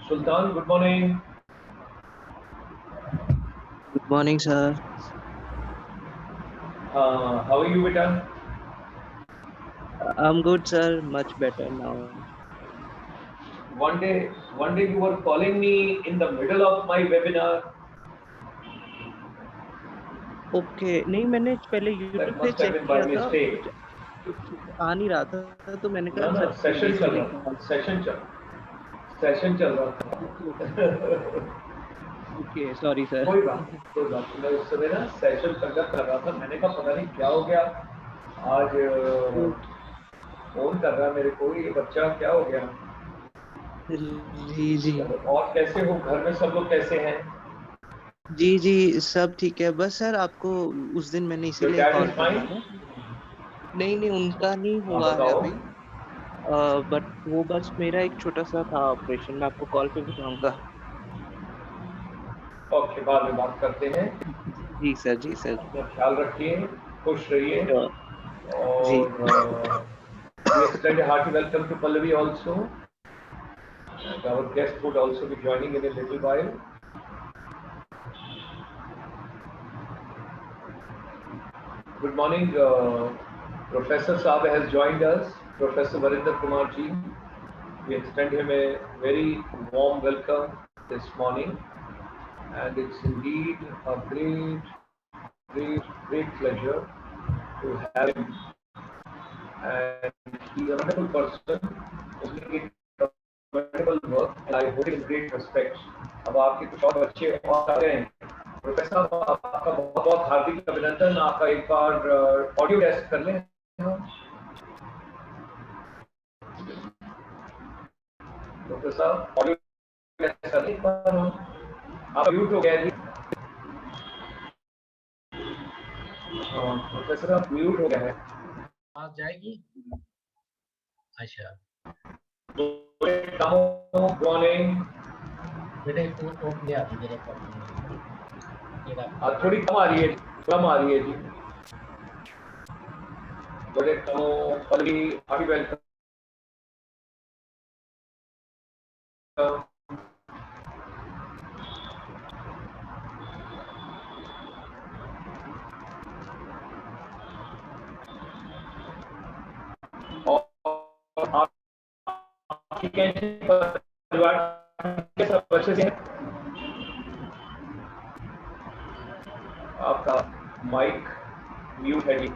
Sultan, good morning. Good morning, sir. How are you, beta? I'm good, sir. Much better now. One day you were calling me in the middle of my webinar. Okay नहीं मैंने पहले YouTube That पे must have check been by किया था mistake. कुछ आ नहीं रहा था तो मैंने कहा ना सर ना को सेशन चल इसीलिए रहा कॉल था सेशन चल रहा ओके था ओके सॉरी सर कोई बात नहीं। मैं उस समय ना सेशन कंडक्ट कर रहा था। मैंने कहा पता नहीं क्या हो गया आज। फोन कर रहा है मेरे को ये बच्चा, क्या हो गया। जी जी चलो, और कैसे हो? घर में सब लोग कैसे हैं? जी जी सब ठीक है। बस सर आपको उस दिन मैंने योर इसीलिए डैड कॉल इज किया फाइन? था। नहीं नहीं उनका नहीं हाँ, हुआ है बताओ। अभी। बट वो बस मेरा एक छोटा सा था ऑपरेशन, मैं आपको कॉल पे बताऊंगा। ओके, बाद में बात करते हैं। जी सर जी सर। अपना ख्याल रखिए, खुश रहिए। श्योर जी। और we extend a hearty welcome to Pallavi also. And our guest would also be joining in a little while. Good morning. Professor Saab has joined us. Professor Varinder Kumar ji. We extend him a very warm welcome this morning. And it's indeed a great pleasure to have him. And he's a wonderful person who's doing wonderful work, and I hold him in great respect. अब आपके कुछ और बच्चे और आ गए हैं। Professor साहब, आपका बहुत बहुत हार्दिक अभिनंदन। आपका एक बार ऑडियो टेस्ट कर लें। प्रोफेसर साहब, ऑडियो टेस्ट कर लें एक बार। आप म्यूट हो गए जी। प्रोफेसर आप म्यूट हो गए हैं। आ जाएगी। अच्छा गुड मॉर्निंग। बेटे वो ले आती मेरे पास ये रहा। थोड़ी कम आ रही है, कम आ रही है जी। बड़े कमो पल्ली हार्टी वेलकम। और आपकी कैसे परिवार के सब अच्छे से हैं? आपका माइक म्यूट है जी।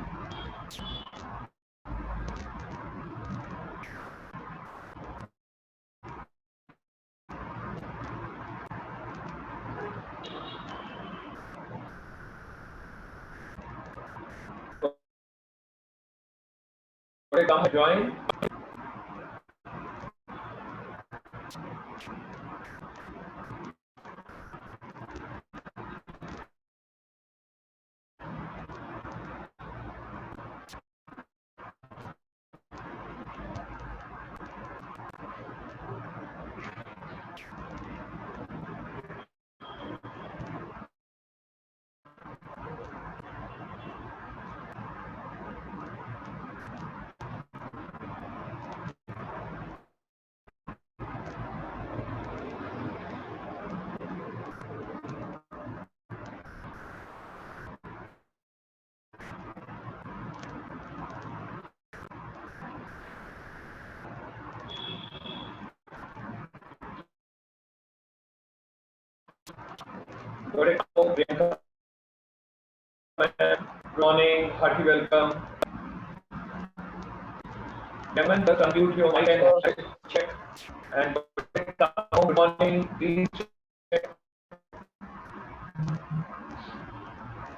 बड़े काम ज्वाइन। बड़े काम Priyanka, good morning, hearty welcome. Yaman, just unmute your mic and check. And good morning, please check.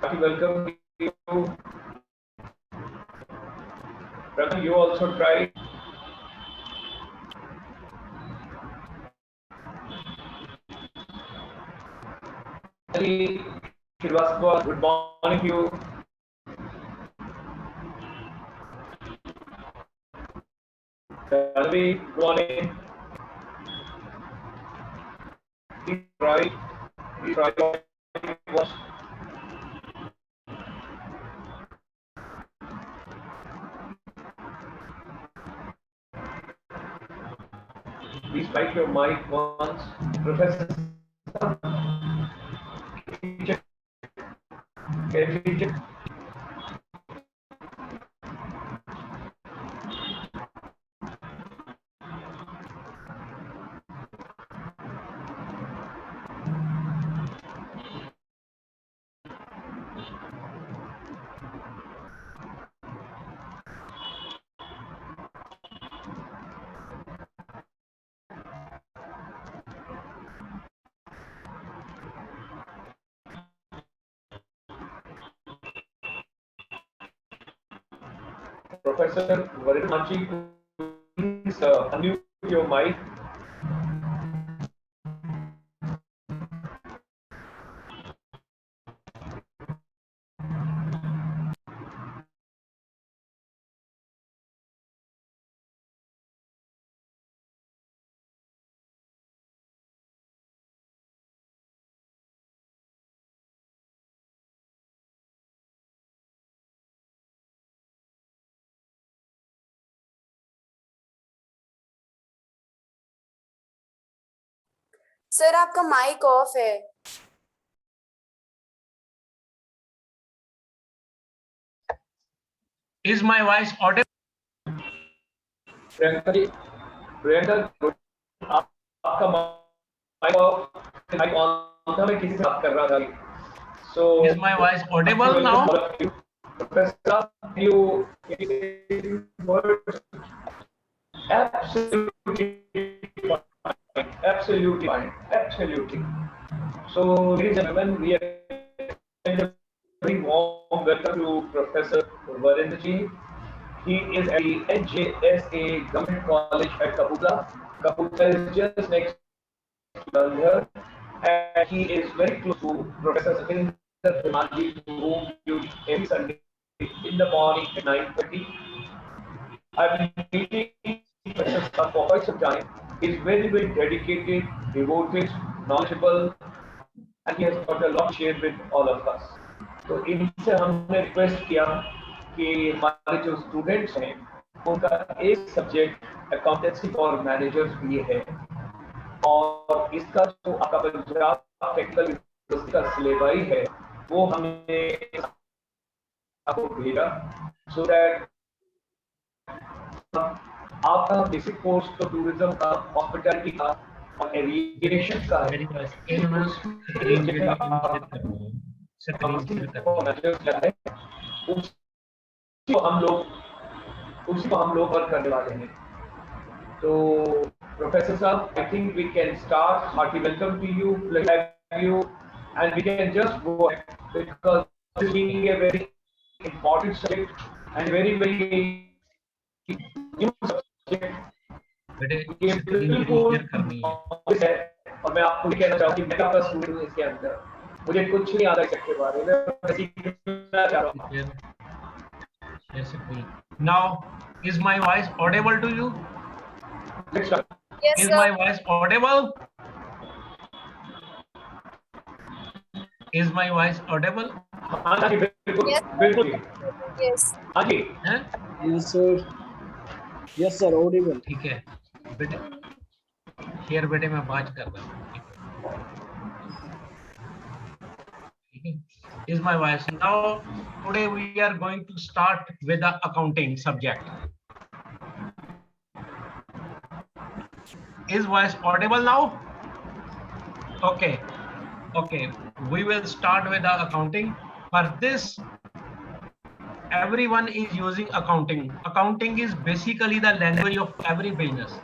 Happy welcome to you. Ravi, you also try. Srivastava, good morning to you. Ravi, good morning. Please try. Please try. Please strike your mic once. Professor, can we check? Professor Varun Manchi, please unmute your mic. Sir आपका mic off है। Is my voice audible? Priyanka ji, Priyanka, आपका mic of, mic on था, मैं किसी से बात कर रहा था। So Is my voice audible now? Professor, you words absolutely fine, absolutely fine, absolutely. So, ladies and gentlemen, we are a very warm welcome to Professor Varinder ji. He is at the NJSA Government College at Kapurthala. Kapurthala is just next to here, and he is very close to Professor Satinder Vimalji, whom you every Sunday in the morning at 9:30. I've been meeting Professor Sir for quite some time. He's very, very dedicated, devoted, knowledgeable, and he has got a lot to share with all of us. तो इनसे हमने request किया कि हमारे जो students हैं उनका एक सब्जेक्ट अकाउंटेंसी फॉर मैनेजर्स भी है, और इसका जो आपका पंजाब टेक्निकल यूनिवर्सिटी का सिलेबस है वो हमने आपको भेजा, सो दैट आपका बेसिक कोर्स तो टूरिज्म का, हॉस्पिटैलिटी का और एविएशन का है, उसको हम लोग वर्क करने वाले हैं। तो प्रोफेसर साहब, I think we can start. Hearty welcome to you, you, and we can just go ahead, because this is being a very important subject and very new subject. ये बिल्कुल है, और मैं आपको कहना चाहूँ कि मैं आपका स्टूडेंट हूँ इसके अंदर, मुझे कुछ नहीं आता इसके बारे में, मैं सीखना चाह रहा हूँ। Now, is my voice audible to you? Let's start. Yes, Is sir. my voice audible? Is my voice audible? हाँ जी, बिल्कुल Yes. बिल्कुल। Yes. हाँ जी, हैं? Yes, sir. Yes, sir. Audible. ठीक है बेटे, शेयर बेटे मैं बात कर रहा हूँ। ठीक है? Is my voice now? Today we are going to start with the accounting subject. Is voice audible now? Okay. Okay, we will start with the accounting. For this, everyone is using accounting. Accounting is basically the language of every business.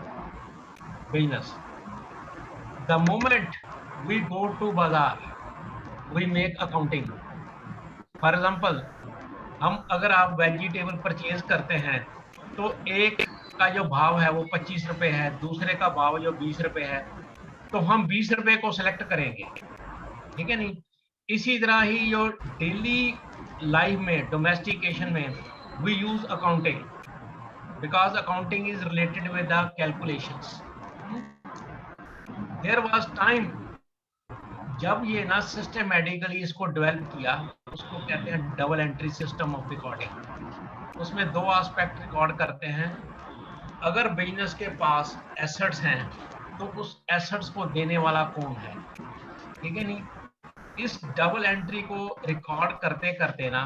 The moment we go to bazaar, we make accounting. For example, हम अगर आप vegetable purchase करते हैं तो एक का जो भाव है वो 25 रुपए है, दूसरे का भाव जो 20 रुपए है, तो हम 20 रुपए को सिलेक्ट करेंगे, ठीक है नहीं? इसी तरह ही जो डेली लाइफ में, डोमेस्टिकेशन में we use accounting, because accounting is related with the calculations. There was time जब ये ना सिस्टमैटिकली इसको डेवलप किया, उसको कहते हैं double entry system of recording. उसमें दो एस्पेक्ट रिकॉर्ड करते हैं। अगर बिजनेस के पास एसेट्स हैं तो उस एसेट्स को देने वाला कौन है, ठीक है नहीं। इस डबल एंट्री को रिकॉर्ड करते करते ना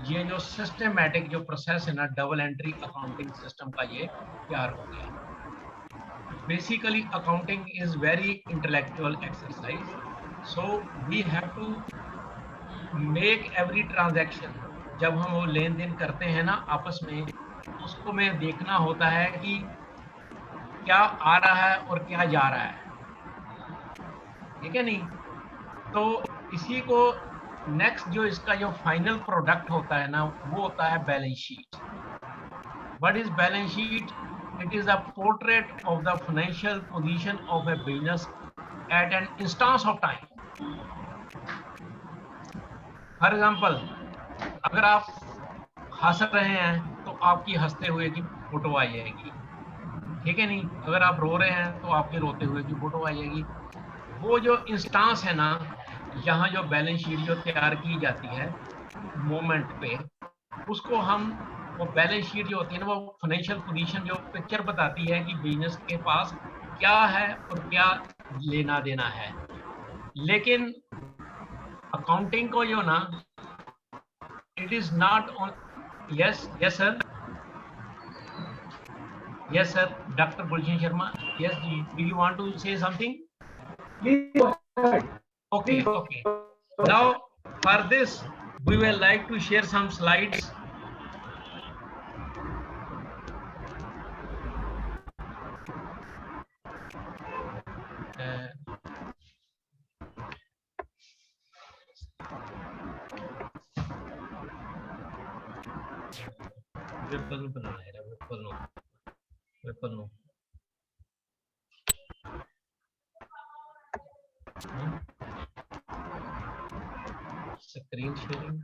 ये जो सिस्टमैटिक जो प्रोसेस है ना डबल एंट्री अकाउंटिंग सिस्टम का ये तैयार हो गया। Basically accounting is very intellectual exercise, so we have to make every transaction. जब हम वो लेन देन करते हैं ना आपस में, उसको में देखना होता है कि क्या आ रहा है और क्या जा रहा है, ठीक है नहीं। तो इसी को नेक्स्ट जो इसका जो फाइनल प्रोडक्ट होता है ना वो होता है balance sheet. What is balance sheet? It is a portrait of the financial position of a business at an instance of time. For example, अगर आप हंस रहे हैं तो आपकी हंसते हुए की फोटो आ जाएगी, ठीक है नहीं। अगर आप रो रहे हैं तो आपके रोते हुए की फोटो आ जाएगी। वो जो इंस्टांस है ना, यहाँ जो बैलेंस शीट जो तैयार की जाती है मोमेंट पे, उसको हम वो बैलेंस शीट जो होती है ना वो फाइनेंशियल पोजीशन जो पिक्चर बताती है कि बिजनेस के पास क्या है और क्या लेना देना है। लेकिन अकाउंटिंग को जो ना it is not on. Yes yes sir, yes sir, doctor Gulshan Sharma, yes ji, do you want to say something? Please go ahead. Okay, okay. Now for this we will like to share some slides. Ripple बनाना है, Ripple नो। Screen sharing,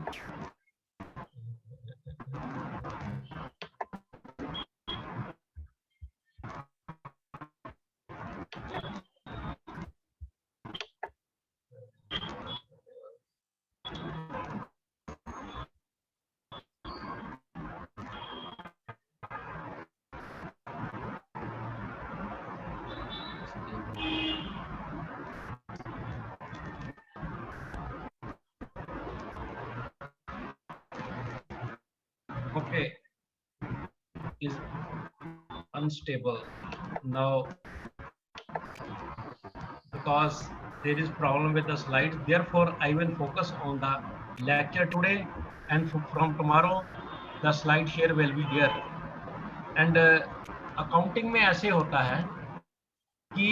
okay, is unstable now because there is problem with the slides. Therefore I will focus on the lecture today, and from tomorrow the slide share will be there. And accounting में ऐसे होता है कि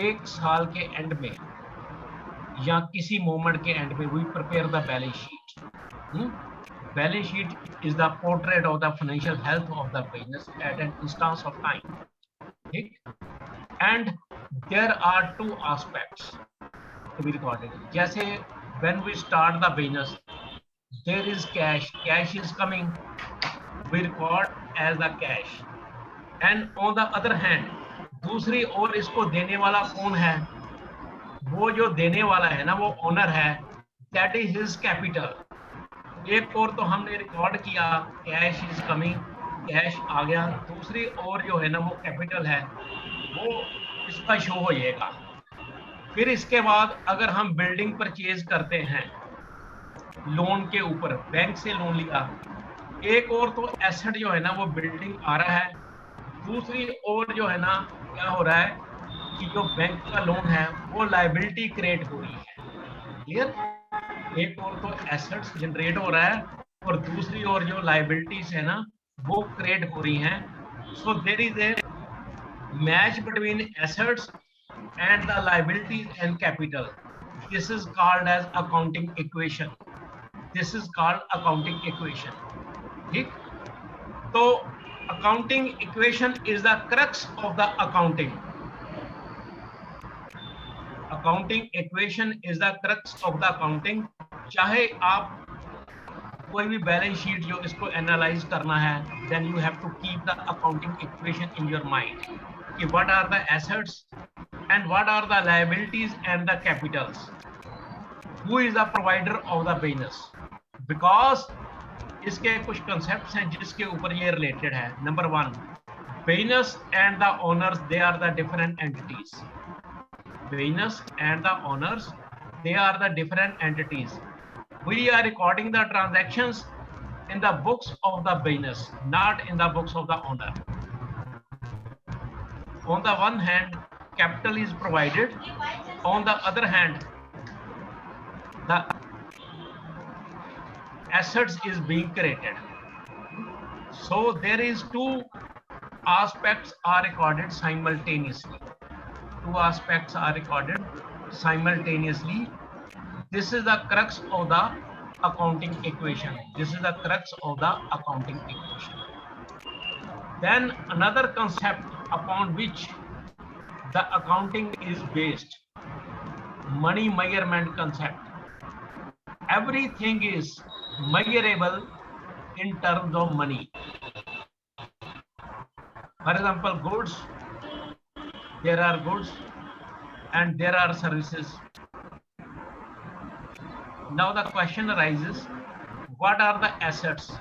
एक साल के and में या किसी मोमेंट के एंड में we prepare the balance sheet. Balance sheet is the portrait of the financial health of the business at an instance of time. Okay? And there are two aspects to be recorded. जैसे when we start the business, there is cash. Cash is coming. We record as the cash. And on the other hand, दूसरी ओर इसको देने वाला कौन है? वो जो देने वाला है ना वो ओनर है. That is his capital. एक और तो हमने रिकॉर्ड किया कैश इज कमिंग, कैश आ गया. दूसरी ओर जो है ना वो कैपिटल है, वो इसका शो हो जाएगा. फिर इसके बाद अगर हम बिल्डिंग परचेज करते हैं लोन के ऊपर, बैंक से लोन लिया, एक और तो एसेट जो है ना वो बिल्डिंग आ रहा है, दूसरी ओर जो है ना क्या हो रहा है कि जो बैंक का लोन है वो लायबिलिटी क्रिएट हो रही है. क्लियर? एक और तो एसेट्स जनरेट हो रहा है और दूसरी ओर जो लायबिलिटीज है ना वो क्रिएट हो रही हैं. So there is a match between assets and the liabilities and capital. This is called as accounting equation. This is called accounting equation. ठीक? तो accounting equation is the crux of the accounting. Accounting equation is the crux of the accounting. चाहे आप कोई भी balance sheet जो इसको analyse करना है, then you have to keep the accounting equation in your mind. कि what are the assets and what are the liabilities and the capitals, who is the provider of the business, because इसके कुछ concepts हैं जिसके ऊपर ये related है. Number 1, business and the owners, they are the different entities. business and the owners, they are the different entities. We are recording the transactions in the books of the business, not in the books of the owner. On the one hand, capital is provided. On the other hand, the assets is being created. So there is two aspects are recorded simultaneously. Two aspects are recorded simultaneously. This is the crux of the accounting equation. This is the crux of the accounting equation. Then another concept upon which the accounting is based, money measurement concept. Everything is measurable in terms of money. For example, goods, there are goods and there are services. Now the question arises, what are the assets?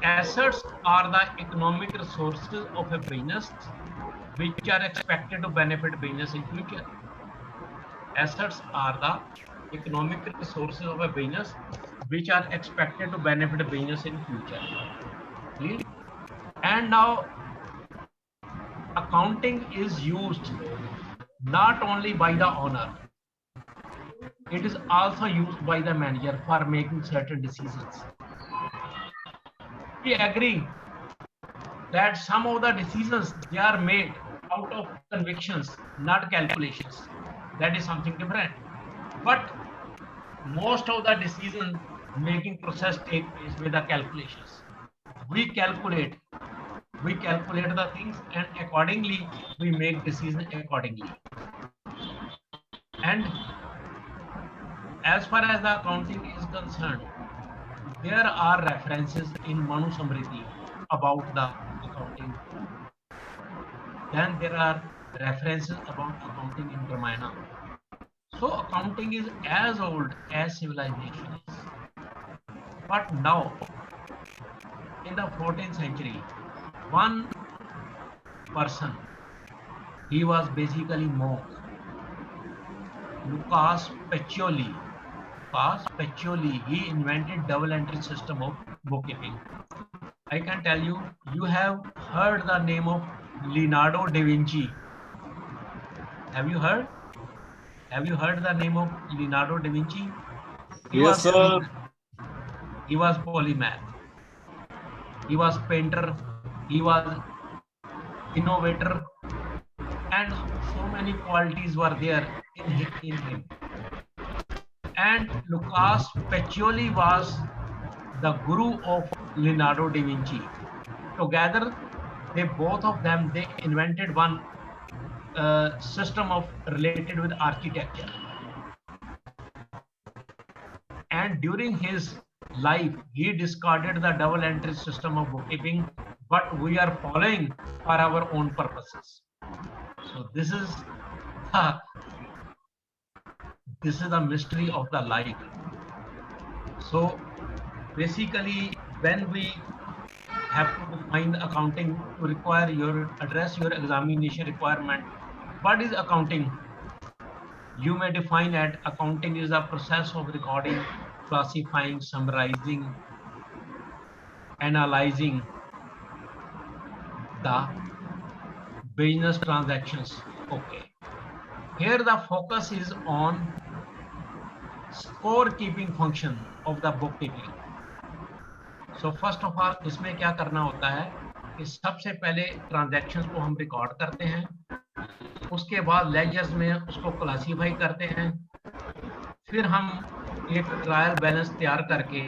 Assets are the economic resources of a business which are expected to benefit business in future. Assets are the economic resources of a business which are expected to benefit business in future. Clear? And now accounting is used not only by the owner, it is also used by the manager for making certain decisions. We agree that some of the decisions, they are made out of convictions, not calculations. That is something different. But most of the decision making process take place with the calculations. We calculate the things and accordingly we make decision accordingly. And as far as the accounting is concerned, there are references in Manu Samriti about the accounting. Then there are references about accounting in Ramayana. So accounting is as old as civilization is. But now, in the 14th century, one person, he was basically monk, Lucas Pacioli. He invented double entry system of bookkeeping. I can tell you, you have heard the name of Leonardo da Vinci. Have you heard? Have you heard the name of Leonardo da Vinci? Yes, sir. He was polymath. He was painter. He was innovator, and so many qualities were there in him. And Lucas Pacioli was the guru of Leonardo da Vinci. Together, both of them invented one system of related with architecture. And during his life, he discarded the double entry system of bookkeeping, but we are following for our own purposes. So this is the mystery of the life. So basically, when we have to define accounting to address your examination requirement, what is accounting? You may define that accounting is a process of recording, classifying, summarizing, analyzing the business transactions. Okay. Here the focus is on scorekeeping function of the bookkeeping. So first of all, इसमें क्या करना होता है कि सबसे पहले transactions को हम रिकॉर्ड करते हैं, उसके बाद लेजर्स में उसको क्लासीफाई करते हैं, फिर हम एक ट्रायल बैलेंस तैयार करके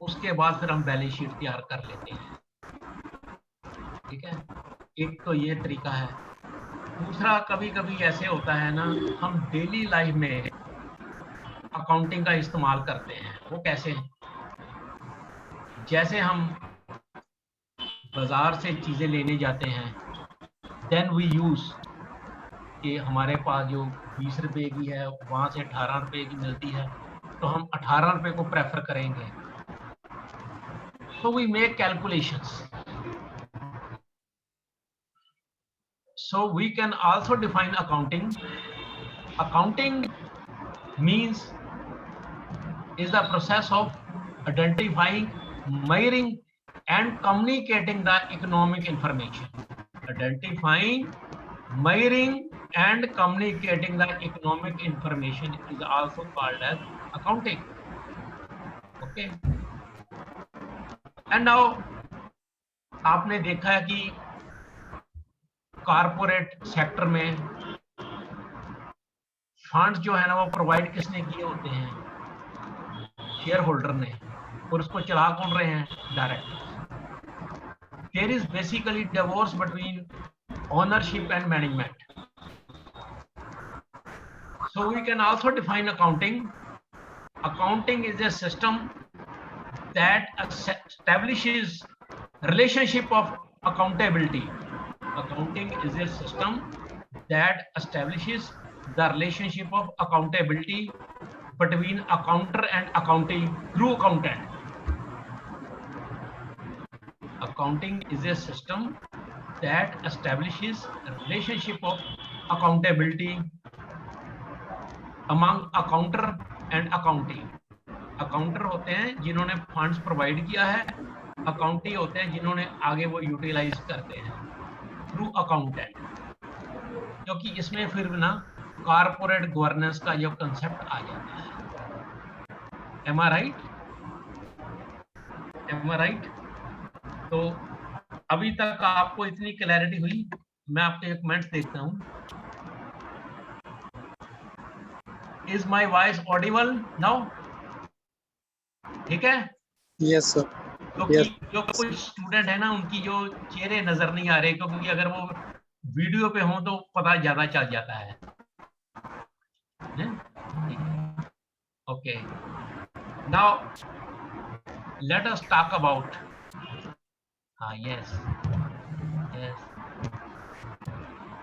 उसके बाद फिर हम बैलेंस शीट तैयार कर लेते हैं. ठीक है, एक तो ये तरीका है. दूसरा, कभी कभी ऐसे होता है ना, हम डेली लाइफ में अकाउंटिंग का इस्तेमाल करते हैं. वो कैसे? जैसे हम बाजार से चीजें लेने जाते हैं, देन वी यूज कि हमारे पास जो 20 रुपए की है वहां से 18 रुपए की मिलती है, तो हम 18 रुपए को प्रेफर करेंगे. So we make calculations. So we can also define accounting. Accounting means is the process of identifying, measuring and communicating the economic information. Identifying, measuring and communicating the economic information is also called as accounting. Okay. And now आपने देखा है कि corporate sector में funds जो है ना वो provide किसने किए होते हैं? शेयर होल्डर ने, और उसको चला कौन रहे हैं? Director. There is basically divorce between ownership and management. So we can also define accounting. Accounting is a system that establishes relationship of accountability. Accounting is a system that establishes the relationship of accountability between accountor and accountee through accountant. Accounting is a system that establishes a relationship of accountability among accountor and accountee. Accountor होते हैं जिन्होंने funds provide किया है, अकाउंटी होते हैं जिन्होंने आगे वो यूटिलाइज करते हैं थ्रू अकाउंटेंट, क्योंकि इसमें फिर ना कारपोरेट गवर्नेंस का जो कंसेप्ट आ जाता है। M I right? M I right? तो अभी तक आपको इतनी क्लैरिटी हुई? मैं आपके कमेंट्स देखता हूं। Is my voice Audible now? ठीक है? Yes sir. क्योंकि जो कुछ स्टूडेंट है ना उनकी जो चेहरे नजर नहीं आ रहे, क्योंकि अगर वो वीडियो पे हो तो पता ज्यादा चल जाता है। Okay, now let us talk about, हाँ yes yes,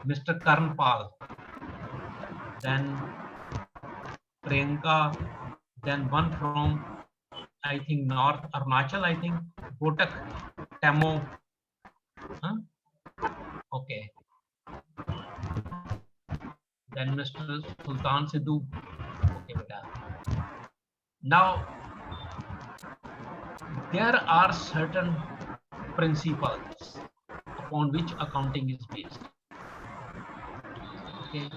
mister Karnpal, then Priyanka, then one from I think North Arunachal, I think Kotak, Tamo, huh? Okay. Then Mr. Sultan Sidhu. Okay, beta. Now, there are certain principles upon which accounting is based. Okay.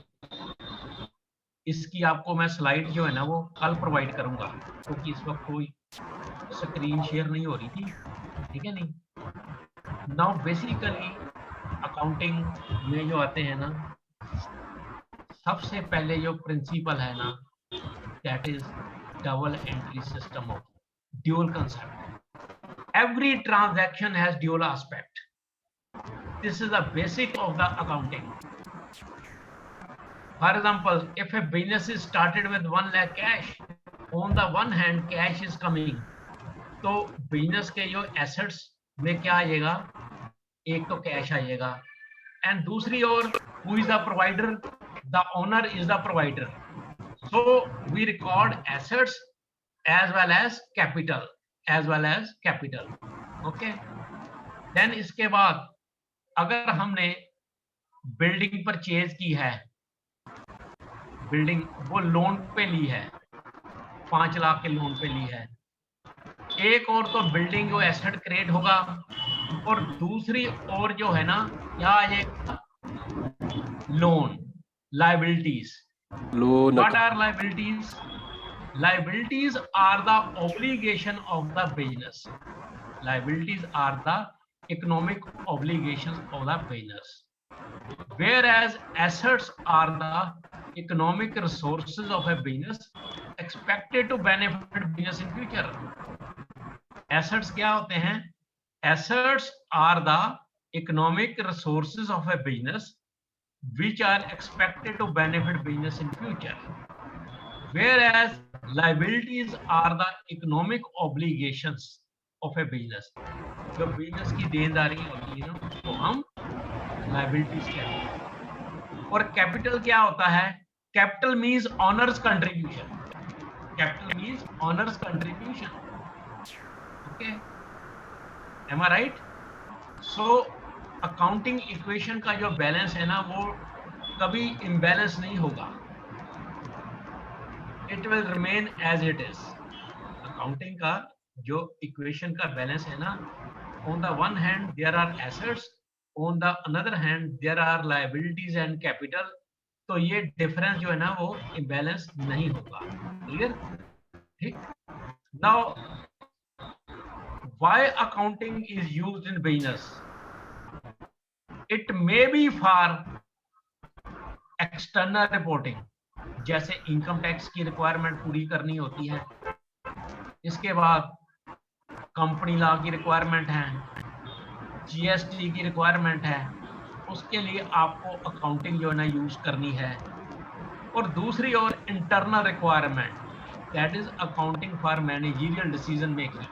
इसकी आपको मैं slide जो है ना वो कल provide करूंगा, क्योंकि इस वक्त कोई स्क्रीन शेयर नहीं हो रही थी, ठीक है नहीं। नाउ बेसिकली अकाउंटिंग में जो आते हैं ना, सबसे पहले जो प्रिंसिपल है ना, that is double entry system of dual concept. Every transaction has dual aspect. This is the basic of the accounting. For example, if a business is started with 1 lakh cash, on the one hand cash is coming, तो business के जो assets में क्या आएगा? एक तो cash आएगा, and दूसरी ओर who is the provider? The owner is the provider. So we record assets as well as capital, okay. Then इसके बाद अगर हमने बिल्डिंग परचेज की है, बिल्डिंग वो लोन पे ली है, 5 लाख के लोन पे ली है, एक और तो बिल्डिंग जो एसेट क्रिएट होगा, और दूसरी और जो है ना क्या आ जाएगा? Loan, liabilities. What are liabilities? Liabilities are the obligation of the business. Liabilities are the economic obligations of the business, whereas assets are the economic resources of a business expected to benefit business in future. Assets क्या होते हैं? Assets are the economic resources of a business which are expected to benefit business in future, whereas liabilities are the economic obligations of a business. जो business की देनदारी होती है ना, तो हम लायबिलिटीज कहते हैं। और कैपिटल क्या होता है? Capital means owners contribution. Capital means owners contribution, okay, am I right? So accounting equation का जो बैलेंस है ना वो कभी इम्बैलेंस नहीं होगा, it will remain as it is. Accounting का जो इक्वेशन का बैलेंस है ना, on the one hand there are assets, on the other hand there are liabilities and capital, तो ये डिफरेंस जो है ना वो इम्बैलेंस नहीं होगा। क्लियर? ठीक। Now why accounting is used in business? It may be for external reporting, जैसे इनकम टैक्स की रिक्वायरमेंट पूरी करनी होती है, इसके बाद कंपनी लॉ की रिक्वायरमेंट है, जीएसटी की रिक्वायरमेंट है, उसके लिए आपको अकाउंटिंग जो है ना यूज करनी है। और दूसरी ओर internal requirement, that is accounting for managerial decision making.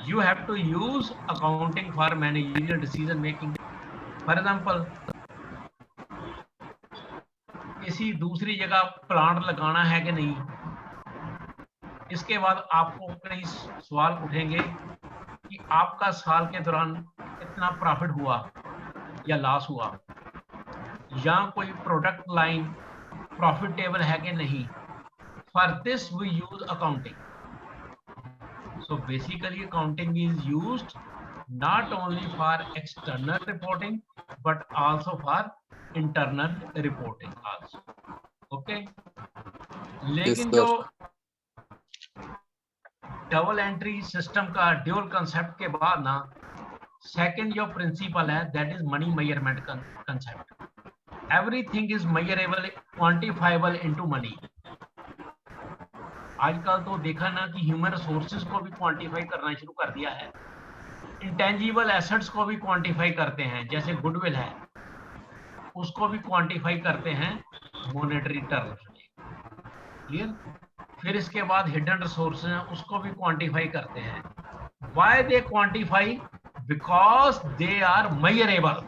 You have to use accounting for managerial decision making. For example, किसी दूसरी जगह प्लांट लगाना है कि नहीं, इसके बाद आपको कई सवाल उठेंगे कि आपका साल के दौरान कितना प्रॉफिट हुआ या लॉस हुआ, या कोई प्रोडक्ट लाइन प्रॉफिटेबल है कि नहीं। For this we use accounting. So basically accounting is used not only for external reporting but also for internal reporting also. Okay? लेकिन जो डबल एंट्री सिस्टम का ड्यूल कंसेप्ट के बाद ना सेकंड जो प्रिंसिपल है that is money measurement concept. Everything is measurable, quantifiable into money. आजकल तो देखा ना कि ह्यूमन रिसोर्सेज को भी क्वांटिफाई करना शुरू कर दिया है, इंटेंजिबल एसेट्स को भी क्वांटिफाई करते हैं, जैसे गुडविल है उसको भी क्वांटिफाई करते हैं मॉनेटरी टर्म्स में। क्लियर? फिर इसके बाद हिडन रिसोर्सेज हैं उसको भी क्वांटिफाई करते हैं। Why they quantify? Because they are measurable.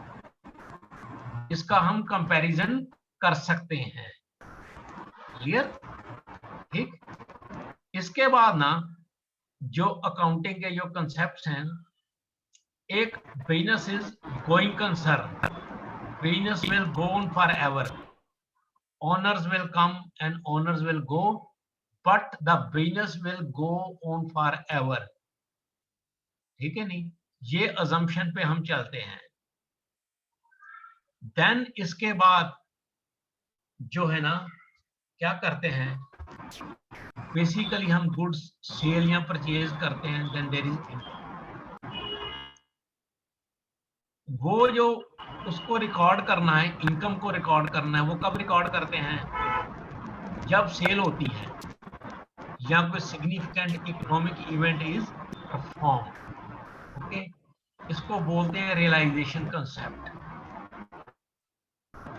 इसका हम कंपैरिजन कर सकते हैं। क्लियर? ठीक। इसके बाद ना जो अकाउंटिंग के जो कंसेप्ट्स हैं, एक business is going concern, business will go on for ever, owners will come and owners will go, but the business will go on for ever. ठीक है नहीं? ये अजम्पशन पे हम चलते हैं। देन इसके बाद जो है ना क्या करते हैं, बेसिकली हम गुड्स सेल या परचेज करते हैं, देन देयर इज वो जो उसको रिकॉर्ड करना है, इनकम को रिकॉर्ड करना है, वो कब रिकॉर्ड करते हैं? जब सेल होती है या कोई significant economic event is perform. Okay, इसको बोलते हैं रियलाइजेशन कंसेप्ट।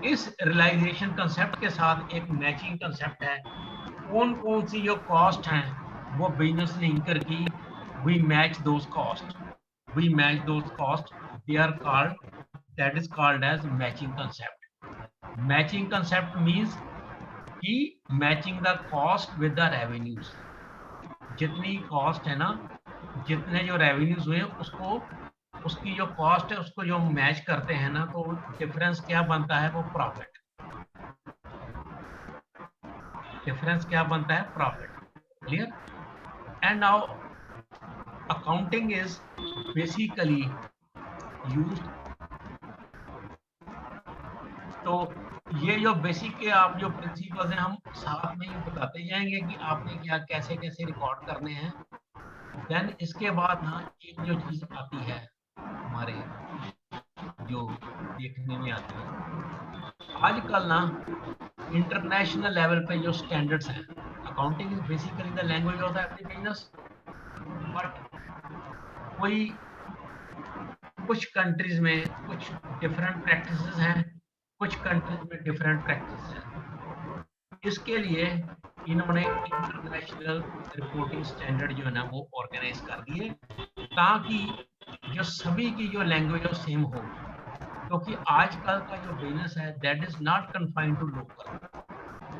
इस रियलाइजेशन कंसेप्ट के साथ एक मैचिंग कंसेप्ट है। कौन कौन सी जो कॉस्ट हैं वो बिजनेस ने इंकर की, we match those cost, we match those cost, they are called, that is called as matching concept. Matching concept means कि matching the cost with the revenues। जितनी कॉस्ट है ना, जितने जो रेवेन्यूज हुए उसको, उसकी जो कॉस्ट है उसको जो मैच करते हैं ना, तो डिफरेंस क्या बनता है? वो प्रॉफिट। डिफरेंस क्या बनता है? Profit. Clear? And now accounting is basically used. तो ये जो बेसिक के आप जो प्रिंसिपल्स हैं हम साथ में ही बताते जाएंगे कि आपने क्या कैसे कैसे रिकॉर्ड करने हैं। देन इसके बाद ना एक जो चीज आती है हमारे जो देखने में आती है आजकल ना, इंटरनेशनल लेवल पे जो स्टैंडर्ड्स हैं, accounting is basically the language of the business, but कोई कुछ कंट्रीज में कुछ डिफरेंट प्रैक्टिसेस हैं, कुछ कंट्रीज में डिफरेंट प्रैक्टिस हैं। इसके लिए इन्होंने इंटरनेशनल रिपोर्टिंग स्टैंडर्ड जो है ना वो ऑर्गेनाइज कर दिए, ताकि जो सभी की जो लैंग्वेज हो सेम हो। क्योंकि आजकल का जो बिजनेस है that is not confined to local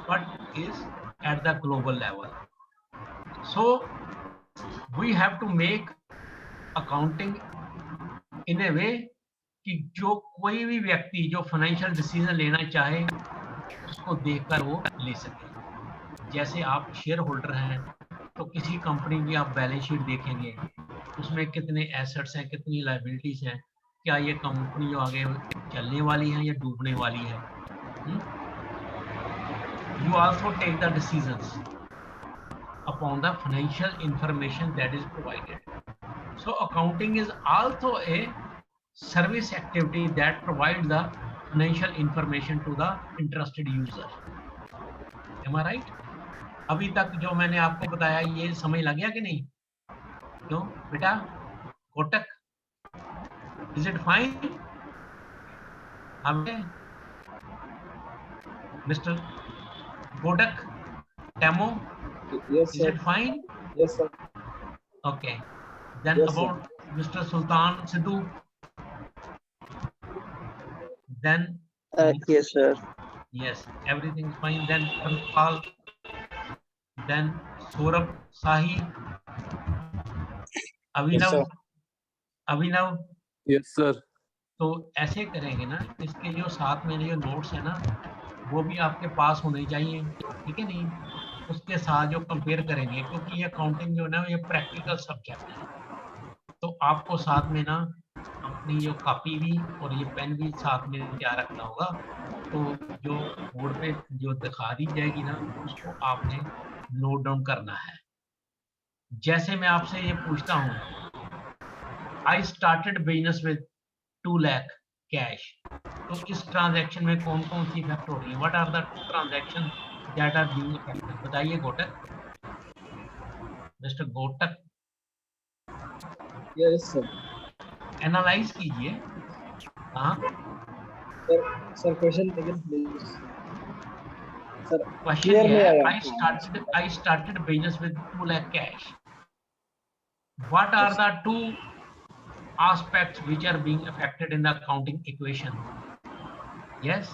but is at the global level. So we have to make accounting in a way कि जो कोई भी व्यक्ति जो फाइनेंशियल डिसीजन लेना चाहे उसको देखकर वो ले सके। जैसे आप शेयर होल्डर हैं तो किसी कंपनी की आप बैलेंस शीट देखेंगे, उसमें कितने एसेट्स हैं, कितनी लायबिलिटीज हैं, क्या ये कंपनी जो आगे चलने वाली है या डूबने वाली है। You also take the decisions upon the financial information that is provided. So accounting is also a service activity that provides the financial information to the interested user. Am I right? अभी तक जो मैंने आपको बताया ये समझ लग गया कि नहीं? क्यों बेटा कोटक, is it fine? हमें Mr. Kotak, Tamo, Yes, is sir. it fine? Yes, sir. Okay. Then Yes, sir. about Mr. Sultan Sidhu. Then Yes, sir. yes, everything is fine. Then Harpal. Then Saurabh Sahi. Abhinav. sir. Abhinav. Yes, sir. तो ऐसे करेंगे ना, इसके जो साथ में जो notes है ना वो भी आपके पास होने चाहिए, ठीक है नहीं? उसके साथ जो कंपेयर करेंगे, क्योंकि ये अकाउंटिंग जो है ना ये प्रैक्टिकल सब्जेक्ट है, तो आपको साथ में ना अपनी जो कॉपी भी और ये पेन भी साथ में तैयार रखना होगा। तो जो बोर्ड पे जो दिखा दी जाएगी ना उसको आपने नोट डाउन करना है। जैसे मैं आपसे ये पूछता हूँ, I started business with 2 lakh cash, तो इस ट्रांजैक्शन में कौन कौन सी इफेक्ट हो रही है? What are the transaction that are being affected? बताइए Kotak, mister Kotak, Yes, sir. Analyse कीजिए। हाँ, Sir, question again, please. Sir, question clear ये नहीं है, आया। I started business with 2 lakh cash. What are the two aspects which are being affected in the accounting equation? Yes?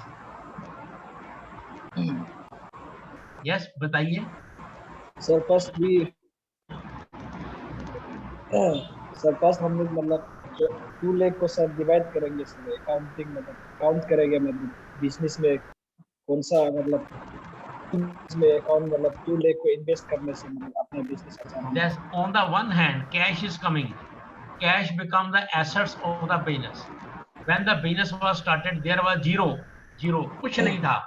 Yes, बताइए। Sir, first हम लोग मतलब 2 लाख को सर डिवाइड करेंगे सर, अकाउंटिंग मतलब काउंट करेंगे, मतलब बिजनेस में कौन सा मतलब इसमें अकाउंट मतलब 2 लाख को इन्वेस्ट करने से मतलब अपना बिजनेस अच्छा होगा। Yes, on the one hand, cash is coming. Cash become the assets of the business. When the business was started, there was zero, कुछ नहीं था।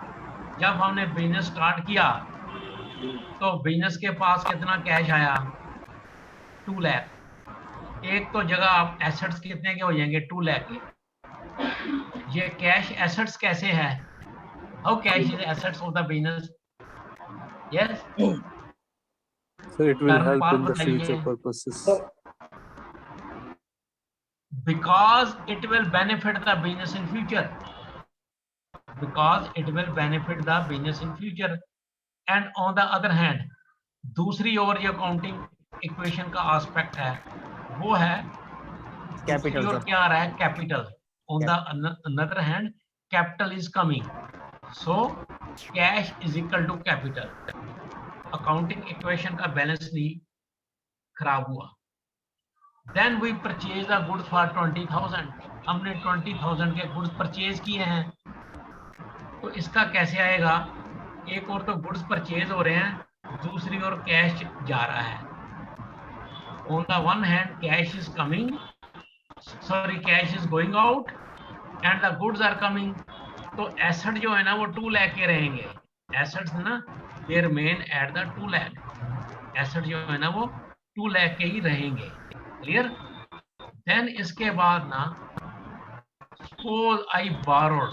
जब हमने बिजनेस स्टार्ट किया तो बिजनेस के पास कितना कैश आया? 2 लाख। एक तो जगह आप एसेट्स कितने के हो जाएंगे? 2 लाख के। ये कैश एसेट्स कैसे है? How cash is assets of the business? Yes, So it will help Dharampal in the बताइए। future purposes. Because it will benefit the business in future. Because it will benefit the business in future. And on the other hand, दूसरी ओर जो accounting equation का aspect है वो है capital. और क्या आ रहा है? Capital. On the other hand capital is coming, so cash is equal to capital. Accounting equation का बैलेंस नहीं खराब हुआ। Then we purchase the goods for 20,000। हमने 20,000 के गुड्स परचेज किए हैं, तो इसका कैसे आएगा? एक और तो गुड्स परचेज हो रहे हैं, दूसरी ओर कैश जा रहा है। On the one hand cash is coming, sorry cash is going out and the goods are coming. तो एसेट जो है ना वो 2 लाख के रहेंगे। एसेट्स ना they remain at the 2 lakh. Asset जो है ना वो 2 लाख के ही रहेंगे। क्लियर? देन इसके बाद ना suppose I borrowed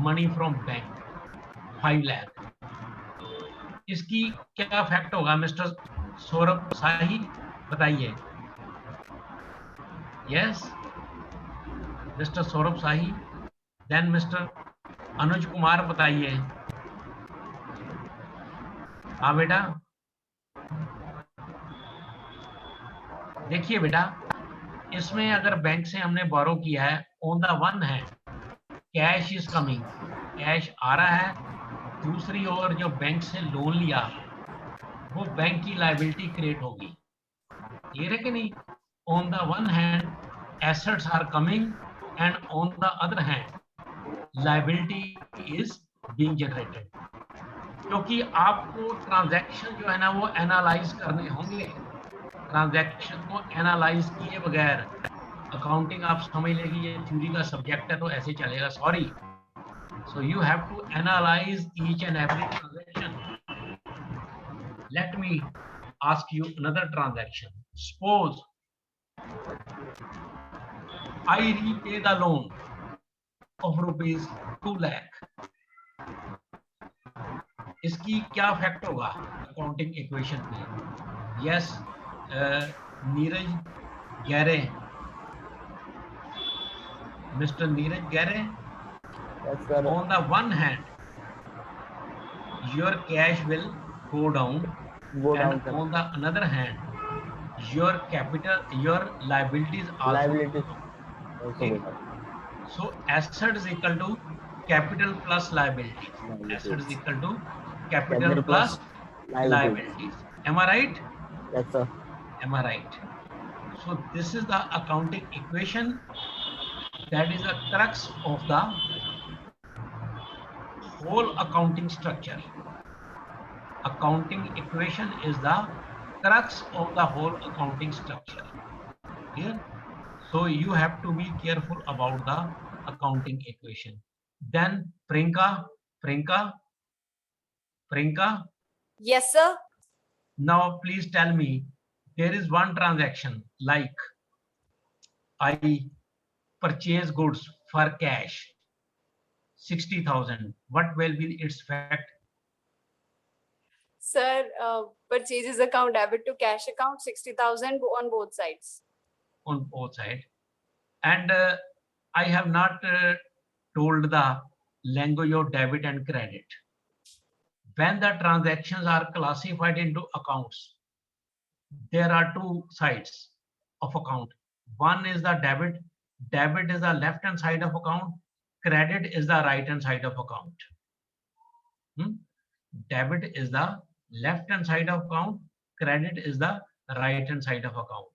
money from bank 5 lakh, इसकी क्या इफेक्ट होगा? मिस्टर सौरभ शाही बताइए। यस, मिस्टर सौरभ शाही। देन मिस्टर अनुज कुमार बताइए। हाँ बेटा, देखिए बेटा, इसमें अगर बैंक से हमने बोरो किया है, on the one hand cash is coming, cash आ रहा है। दूसरी ओर जो बैंक से लोन लिया वो बैंक की लायबिलिटी क्रिएट होगी। क्लियर है कि नहीं? On the one hand assets are coming, and on the other hand liability is being generated. क्योंकि आपको ट्रांजैक्शन जो है ना वो एनालाइज करने होंगे, ट्रांजैक्शन को एनालाइज किए बगैर अकाउंटिंग आप समझ लेगी ये थ्योरी का सब्जेक्ट है तो ऐसे चलेगा, sorry. So you have to analyze each and every transaction. Let me ask you another transaction. Suppose I repay the loan of rupees 2 lakh. इसकी क्या इफेक्ट होगा अकाउंटिंग इक्वेशन पे? Yes, Neeraj Gare, Mr. Neeraj Gare. Yes, sir. On the one hand, your cash will go down, and sir. on the another hand, your capital, your liabilities also. Liabilities also Okay. go down. So asset is equal to capital plus liabilities. Asset is equal to capital plus liabilities. Am I right? Yes, sir. Am I right? So this is the accounting equation that is the crux of the whole accounting structure. Accounting equation is the crux of the whole accounting structure. Clear? So you have to be careful about the accounting equation. Then Priyanka. Yes, sir. Now please tell me, there is one transaction like I purchase goods for cash 60,000. What will be its effect? Sir, purchases account debit to cash account 60,000 on both sides. On both sides. And I have not told the language of debit and credit. When the transactions are classified into accounts, there are two sides of account. One is the debit. Debit is the left hand side of account. Credit is the right hand side of account. Debit is the left hand side of account. Credit is the right hand side of account.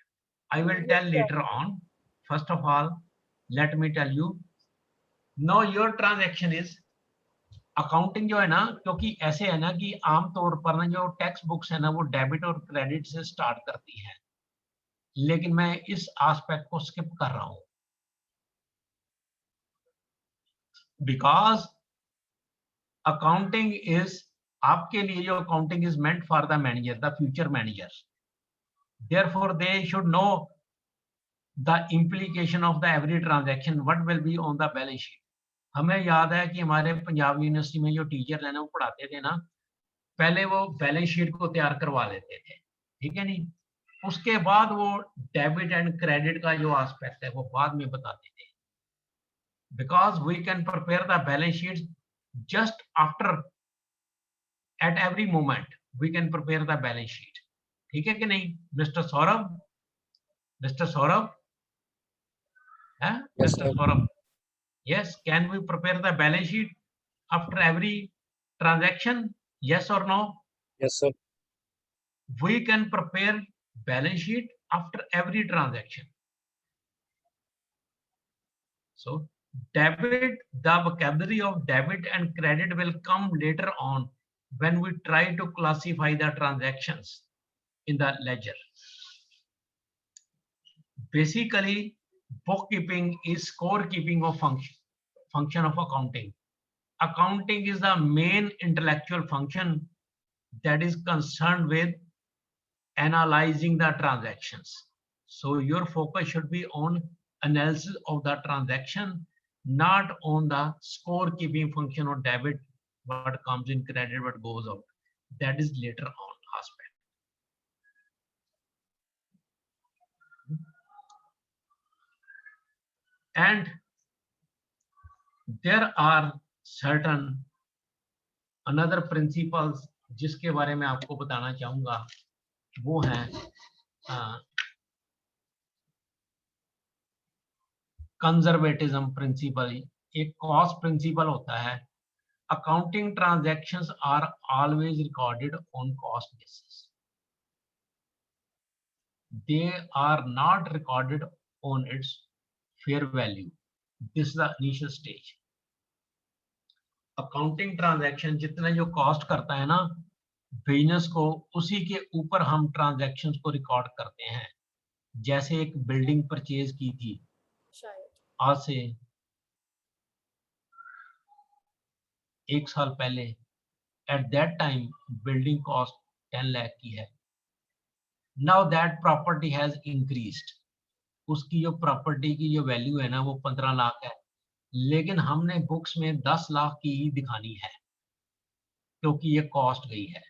I will tell later on. First of all, let me tell you. Now your transaction is accounting जो है ना, क्योंकि ऐसे है ना कि आमतौर पर ना जो टेक्स्ट बुक्स है ना वो डेबिट और क्रेडिट से स्टार्ट करती है, लेकिन मैं इस एस्पेक्ट को स्किप कर रहा हूं बिकॉज अकाउंटिंग इज आपके लिए जो accounting is meant for the manager, the future manager. Therefore they should know the implication of the every transaction, what will be on the balance sheet. हमें याद है कि हमारे पंजाब यूनिवर्सिटी में जो टीचर है ना वो पढ़ाते थे ना, पहले वो बैलेंस शीट को तैयार करवा लेते थे, ठीक है नहीं, उसके बाद वो डेबिट एंड क्रेडिट का जो एस्पेक्ट है वो बाद में बताते थे. Because we can prepare the balance sheet just after, at every moment we can prepare the balance sheet. ठीक है कि नहीं मिस्टर सौरभ? मिस्टर सौरभ है, mister Saurabh. Yes, can we prepare the balance sheet after every transaction? Yes or no? Yes, sir. We can prepare balance sheet after every transaction. So debit, the vocabulary of debit and credit will come later on when we try to classify the transactions in the ledger. Basically, bookkeeping is scorekeeping of function of accounting. Accounting is the main intellectual function that is concerned with analyzing the transactions. So your focus should be on analysis of the transaction, not on the scorekeeping function or debit, what comes in credit, what goes out. That is later on aspect. And there are certain another principles जिसके बारे में आपको बताना चाहूंगा, वो हैं conservatism principle. एक cost principle होता है. Accounting transactions are always recorded on cost basis. They are not recorded on its fair value. This is the initial stage. Accounting transaction जितना जो कॉस्ट करता है ना बिजनेस को, उसी के ऊपर हम ट्रांजैक्शंस को रिकॉर्ड करते हैं। जैसे एक बिल्डिंग परचेज की थी शायद आज से 1 साल पहले, at that time building cost 10 lakh की है। Now that property has increased, उसकी जो प्रॉपर्टी की जो वैल्यू है ना वो 15 लाख है, लेकिन हमने बुक्स में 10 लाख की ही दिखानी है क्योंकि ये कॉस्ट गई है।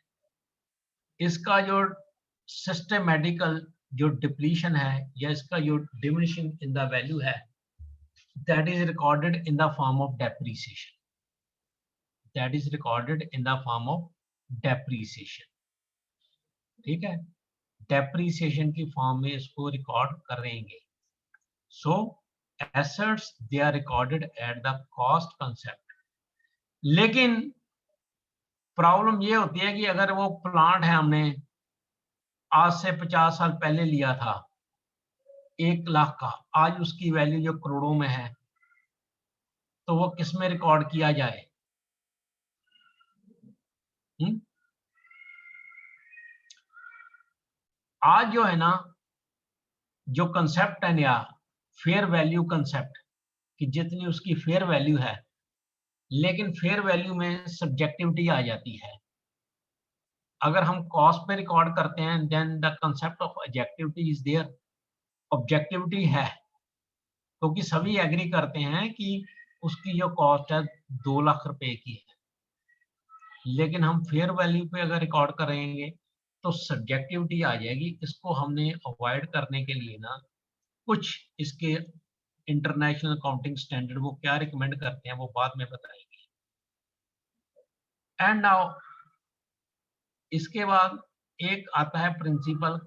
इसका जो सिस्टमैटिकल जो डिप्लीशन है या इसका जो डिमिनिशिंग इन द वैल्यू है, that is recorded in the form of depreciation, that is recorded in the form of depreciation. ठीक है, डेप्रीसिएशन की फॉर्म में इसको रिकॉर्ड करेंगे। So assets they are recorded at the cost concept. लेकिन problem ये होती है कि अगर वो प्लांट है हमने आज से 50 साल पहले लिया था 1 लाख का, आज उसकी वैल्यू जो करोड़ों में है, तो वो किस में रिकॉर्ड किया जाए? आज जो है ना जो कंसेप्ट है नया फेयर वैल्यू कंसेप्ट, कि जितनी उसकी फेयर वैल्यू है, लेकिन फेयर वैल्यू में सब्जेक्टिविटी आ जाती है। अगर हम कॉस्ट पे रिकॉर्ड करते हैं then the concept of objectivity is there, objectivity है क्योंकि सभी एग्री करते हैं कि उसकी जो कॉस्ट है 2 लाख रुपए की है, लेकिन हम फेयर वैल्यू पे अगर रिकॉर्ड करेंगे तो सब्जेक्टिविटी आ जाएगी। इसको हमने अवॉइड करने के लिए ना कुछ इसके इंटरनेशनल अकाउंटिंग स्टैंडर्ड वो क्या रिकमेंड करते हैं वो बाद में बताएंगे। एंड नाउ इसके बाद एक आता है प्रिंसिपल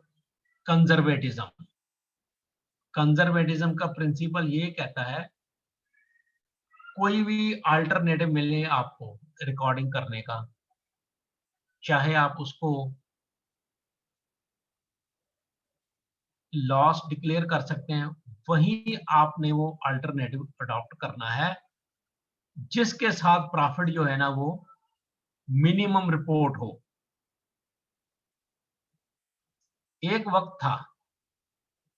कंजर्वेटिज्म। कंजर्वेटिज्म का प्रिंसिपल ये कहता है कोई भी अल्टरनेटिव मिले आपको रिकॉर्डिंग करने का, चाहे आप उसको लॉस डिक्लेयर कर सकते हैं, वहीं आपने वो अल्टरनेटिव अडॉप्ट करना है जिसके साथ प्रॉफिट जो है ना वो मिनिमम रिपोर्ट हो। एक वक्त था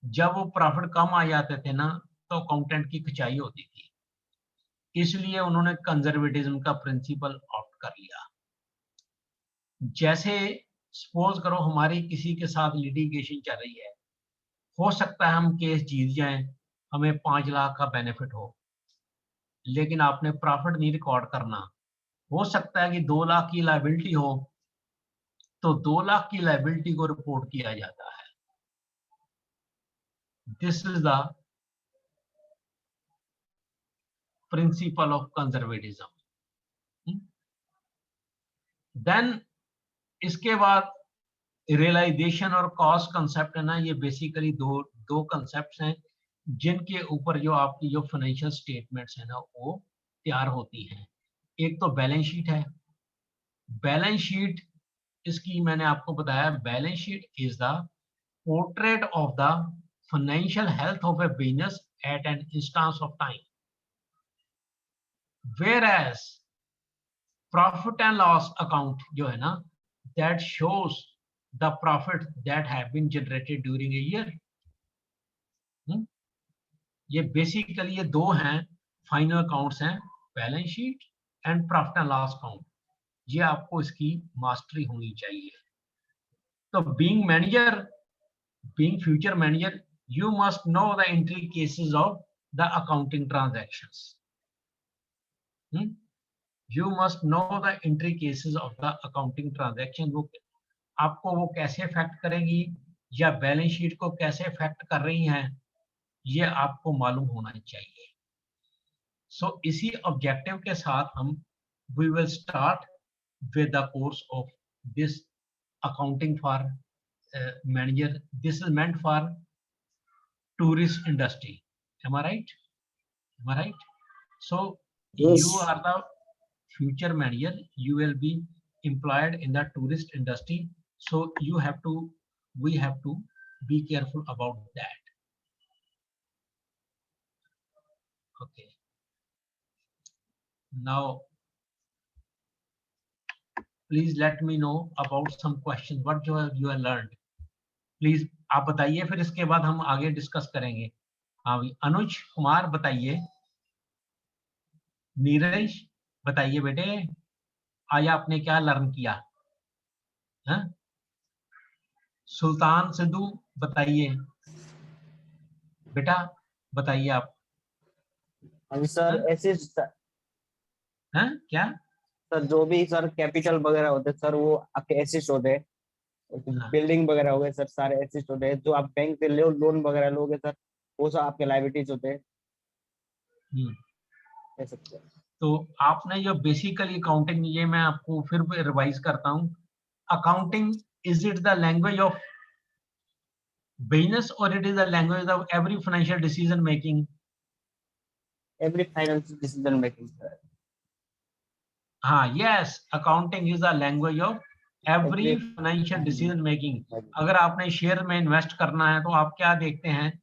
जब वो प्रॉफिट कम आ जाते थे ना तो अकाउंटेंट की खिंचाई होती थी, इसलिए उन्होंने कंजर्वेटिज्म का प्रिंसिपल ऑप्ट कर लिया। जैसे सपोज करो हमारी किसी के साथ लिटिगेशन चल रही है, हो सकता है हम केस जीत जाएं, हमें 5 लाख का बेनिफिट हो, लेकिन आपने प्रॉफिट नहीं रिकॉर्ड करना। हो सकता है कि 2 लाख की लायबिलिटी हो, तो 2 लाख की लायबिलिटी को रिपोर्ट किया जाता है। This is the principle of conservatism. Then इसके बाद रियलाइजेशन और कॉस्ट कंसेप्ट है ना, ये बेसिकली दो कंसेप्ट्स हैं जिनके ऊपर जो आपकी जो फाइनेंशियल स्टेटमेंट्स है ना वो तैयार होती हैं। एक तो बैलेंस शीट है। बैलेंस शीट इसकी मैंने आपको बताया, balance sheet is the portrait of the financial health of a business at an instance of time, whereas profit and loss account जो है ना that shows the profit that have been generated during a year। ये basically ये दो हैं final accounts हैं, balance sheet and profit and loss account. ये आपको इसकी मास्टरी होनी चाहिए। तो being manager, being future manager, you must know the entry cases of the accounting transactions। You must know the entry cases of the accounting transaction। वो आपको वो कैसे इफेक्ट करेगी या बैलेंस शीट को कैसे इफेक्ट कर रही हैं, ये आपको मालूम होना चाहिए। सो इसी ऑब्जेक्टिव के साथ हम we will start with the course of this accounting for manager। This is meant for tourist industry। Am I right? Am I right? So Yes. you are the future manager, you will be employed in the tourist industry, so we have to be careful about that। Okay। Now, please let me know about some questions. What you have learned. Please आप बताइए, फिर इसके बाद हम आगे discuss करेंगे. हाँ, अनुज कुमार बताइए. नीरज बताइए बेटे, आज आपने क्या लर्न किया? हाँ? सुल्तान सिद्धू बताइए बेटा, बताइए आप. हाँ सर, ऐसे हैं क्या? सर जो भी सर कैपिटल वगैरह होते हैं सर, वो आपके एसेट्स होते हैं. हाँ. बिल्डिंग वगैरह हो गए सर, सारे एसेट्स होते हैं. जो आप बैंक से लोन वगैरह लोगे सर, वो सब आपके लायबिलिटीज होते हैं. कह सकते हैं. तो आपने जो बेसिकली अकाउंटिंग, ये मैं आपको फिर रिवाइज करता हूँ. Accounting, is it the language of business और it is the language of every financial decision making? Every financial decision making sir. हाँ, yes, accounting is the language of every Every- financial decision making. अगर आपने share में invest करना है तो आप क्या देखते हैं?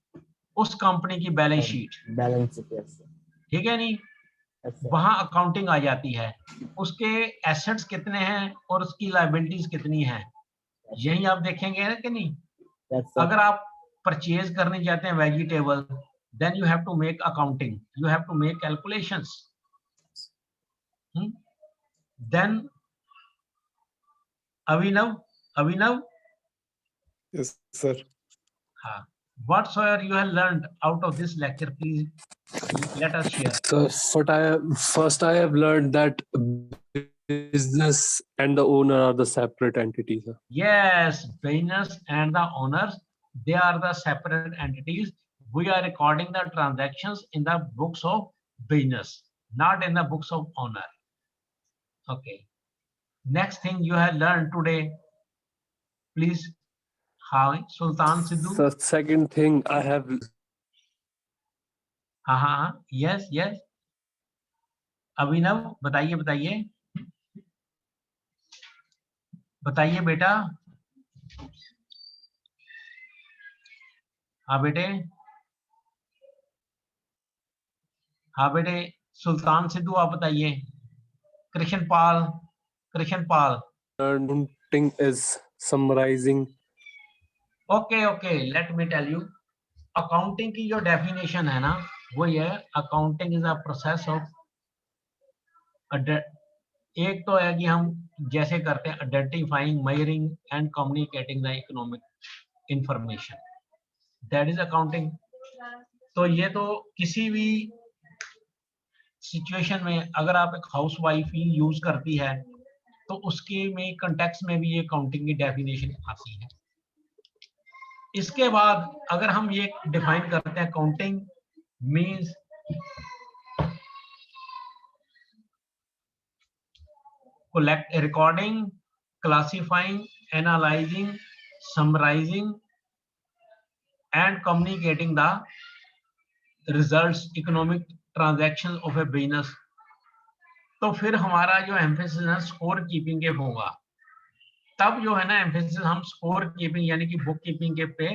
उस कंपनी की balance sheet. Balance sheet. Yes sir. ठीक है नहीं? Yes sir. वहां अकाउंटिंग आ जाती है. उसके एसेट्स कितने हैं और उसकी लायबिलिटीज कितनी हैं, यही आप देखेंगे ना कि नहीं? Yes sir. अगर आप परचेज करने जाते हैं vegetable, then you have to make accounting, you have to make calculations. Then Avinav, Yes, sir. whatsoever you have learned out of this lecture, please let us share. So first I have learned that business and the owner are the separate entities. Sir. Yes, business and the owners, they are the separate entities. We are recording the transactions in the books of business, not in the books of owner. Okay. Next thing you have learned today, please. Hi, Sultan Sidhu. So second thing I have Yes, yes. अभिनव बताइए बेटा. हाँ बेटे, सुल्तान सिद्धू आप बताइए. कृष्ण पाल. learning is summarizing. Okay, let me tell you. Accounting की जो definition है ना, वो ये है, accounting is a process of, एक तो है कि हम जैसे करते हैं identifying, measuring and communicating the economic information, that is accounting. तो ये तो किसी भी सिचुएशन में अगर आप एक हाउस वाइफ ही यूज करती है तो उसके में कंटेक्स्ट में भी ये अकाउंटिंग की डेफिनेशन आती है. इसके बाद अगर हम ये डिफाइन करते हैं, accounting means recording, classifying, analyzing, summarizing and communicating the results, economic transactions of a business. तो फिर हमारा जो एम्फेसिस है स्कोर कीपिंग के होगा. तब जो है ना एम्फेसिस हम स्कोर कीपिंग यानी कि बुक कीपिंग के पे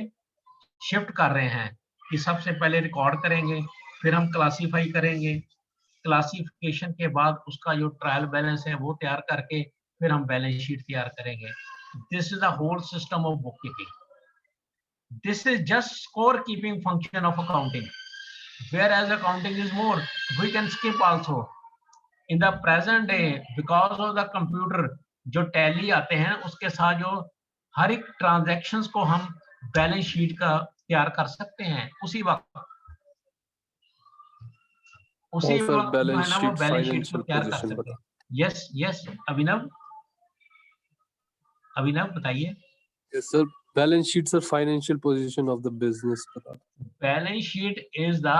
शिफ्ट कर रहे हैं कि सबसे पहले रिकॉर्ड करेंगे, फिर हम क्लासीफाई करेंगे, क्लासिफिकेशन के बाद उसका जो ट्रायल बैलेंस है वो तैयार करके फिर हम बैलेंस शीट तैयार करेंगे. This is the whole system of book keeping. This is just score keeping function of accounting. Whereas accounting is more, we can skip also. In the present day, because of the computer, जो tally आते हैं उसके साथ जो हर एक transactions को हम balance sheet का तैयार कर सकते हैं उसी वक्त जो है ना वो बैलेंस शीट को तैयार कर सकते हैं. यस अभिनव बताइए. Yes, sir. Balance sheets are financial position of the business. Balance sheet is the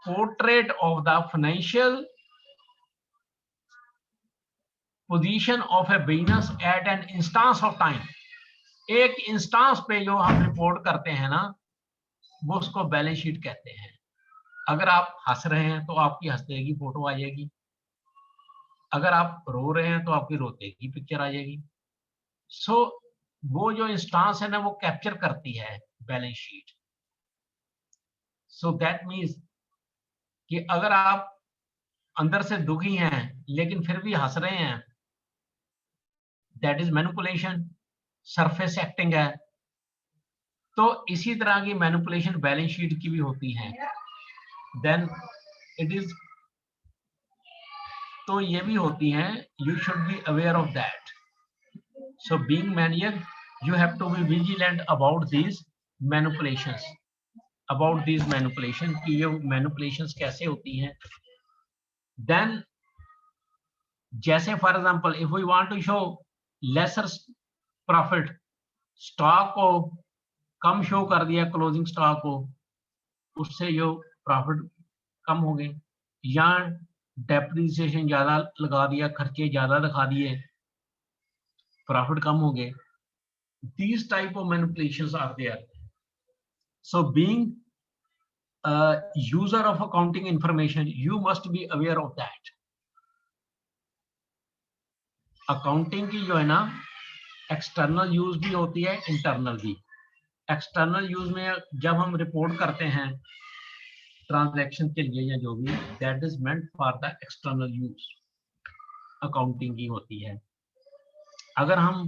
portrait of the financial position of a business at an instance of time. एक इंस्टांस पे जो हम रिपोर्ट करते हैं ना, वो उसको बैलेंस शीट कहते हैं. अगर आप हंस रहे हैं तो आपकी हंसते की फोटो आ जाएगी, अगर आप रो रहे हैं तो आपकी रोते की पिक्चर आ जाएगी. सो वो जो इंस्टांस है ना वो कैप्चर करती है balance sheet. So that means कि अगर आप अंदर से दुखी हैं लेकिन फिर भी हंस रहे हैं, that is manipulation, surface acting है। तो इसी तरह की मैनिपुलेशन बैलेंस शीट की भी होती है। देन इट इज, तो ये भी होती हैं, you should be aware of that. So being manager you have to be vigilant about these manipulations, about these manipulation की ये मैनिपुलेशंस कैसे होती हैं। देन जैसे for example if we want to show lesser profit, stock को कम show कर दिया, क्लोजिंग स्टॉक को, उससे जो प्रॉफिट कम हो गए, या डेप्रिसिएशन ज्यादा लगा दिया, खर्चे ज्यादा दिखा दिए, प्रॉफिट कम हो गए। These type of manipulations are there. So being a user of accounting information, you must be aware of that. Accounting की जो है ना एक्सटर्नल यूज भी होती है, इंटरनल भी। एक्सटर्नल यूज में जब हम रिपोर्ट करते हैं ट्रांजैक्शन के लिए या जो भी, that is meant for the external use, accounting की होती है। अगर हम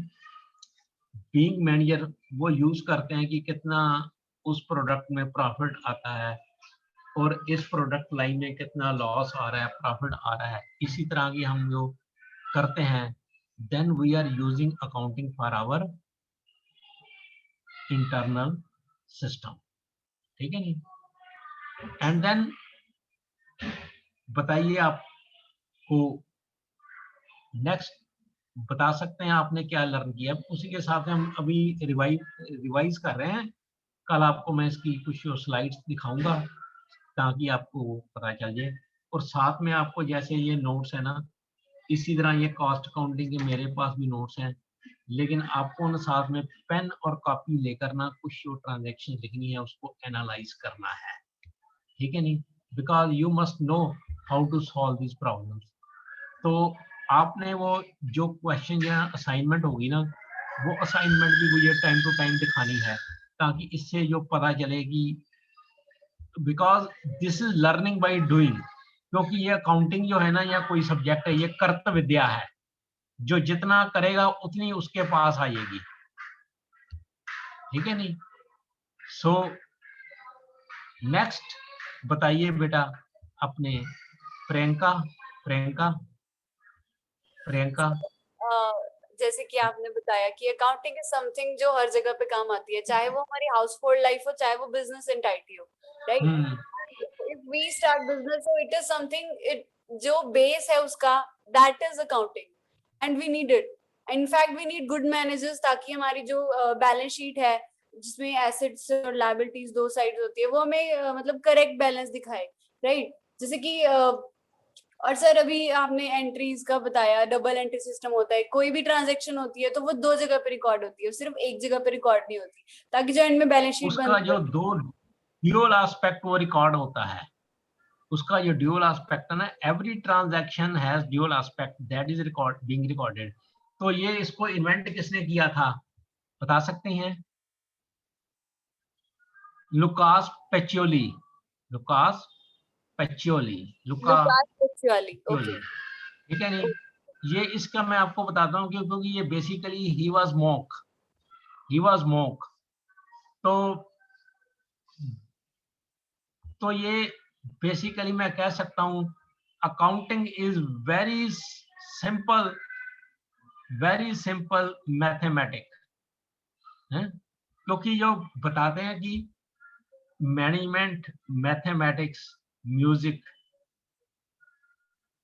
बीइंग मैनेजर वो यूज करते हैं कि कितना उस प्रोडक्ट में प्रॉफिट आता है और इस प्रोडक्ट लाइन में कितना लॉस आ रहा है, प्रॉफिट आ रहा है, इसी तरह की हम जो करते हैं, then we are using accounting for our internal system, ठीक है नहीं। एंड देन बताइए आपको नेक्स्ट बता सकते हैं आपने क्या लर्न किया। उसी के साथ हम अभी रिवाइज कर रहे हैं। कल आपको मैं इसकी कुछ स्लाइड्स दिखाऊंगा ताकि आपको पता चल जाए। और साथ में आपको जैसे ये नोट्स है ना, इसी तरह ये कॉस्ट अकाउंटिंग के मेरे पास भी नोट्स हैं, लेकिन आपको ना साथ में पेन और कॉपी लेकर ना कुछ जो ट्रांजेक्शन लिखनी है उसको एनालाइज करना है, ठीक है नहीं, because you must know how to solve this problems. तो आपने वो जो क्वेश्चन या असाइनमेंट होगी ना, वो असाइनमेंट भी मुझे टाइम टू टाइम दिखानी है, ताकि इससे जो पता चले कि because this is learning by doing, क्योंकि ये अकाउंटिंग जो है ना या कोई सब्जेक्ट है, ये कर्तव्य विद्या है, जो जितना करेगा उतनी उसके पास आएगी, ठीक है नहीं। सो नेक्स्ट बताइए बेटा अपने प्रियंका प्रियंका प्रियंका जैसे कि आपने बताया कि अकाउंटिंग इज समथिंग जो हर जगह पे काम आती है, चाहे वो हमारी हाउस होल्ड लाइफ हो, चाहे वो बिजनेस एंटाइटी हो, right. If we start business, so it is something, it जो बेस है उसका, that is accounting and we need it. In fact we need good managers, ताकि हमारी जो बैलेंस शीट है जिसमें एसेट्स और लायबिलिटीज दो साइड्स होती है, वो हमें मतलब करेक्ट बैलेंस दिखाए, राइट। जैसे कि और सर अभी आपने एंट्रीज का बताया, डबल एंट्री सिस्टम होता है, कोई भी ट्रांजैक्शन होती है तो वो दो जगह पे रिकॉर्ड होती है, सिर्फ एक जगह पे रिकॉर्ड नहीं होती, ताकि जो एंड में बैलेंस शीट उसका जो दो ड्यूअल एस्पेक्ट वो रिकॉर्ड होता है, उसका जो ड्यूअल एस्पेक्ट है ना, every transaction has dual aspect that is being recorded. तो ये इसको इन्वेंट किसने किया था बता सकते हैं? लुकास पेचियोली, लुकास पेचियोली, ओके, ठीक है नहीं। ये इसका मैं आपको बताता हूँ क्योंकि ये बेसिकली ही वाज मॉक। तो ये बेसिकली मैं कह सकता हूँ accounting is very simple mathematic है, क्योंकि जो बताते हैं कि मैनेजमेंट, मैथमेटिक्स, म्यूजिक,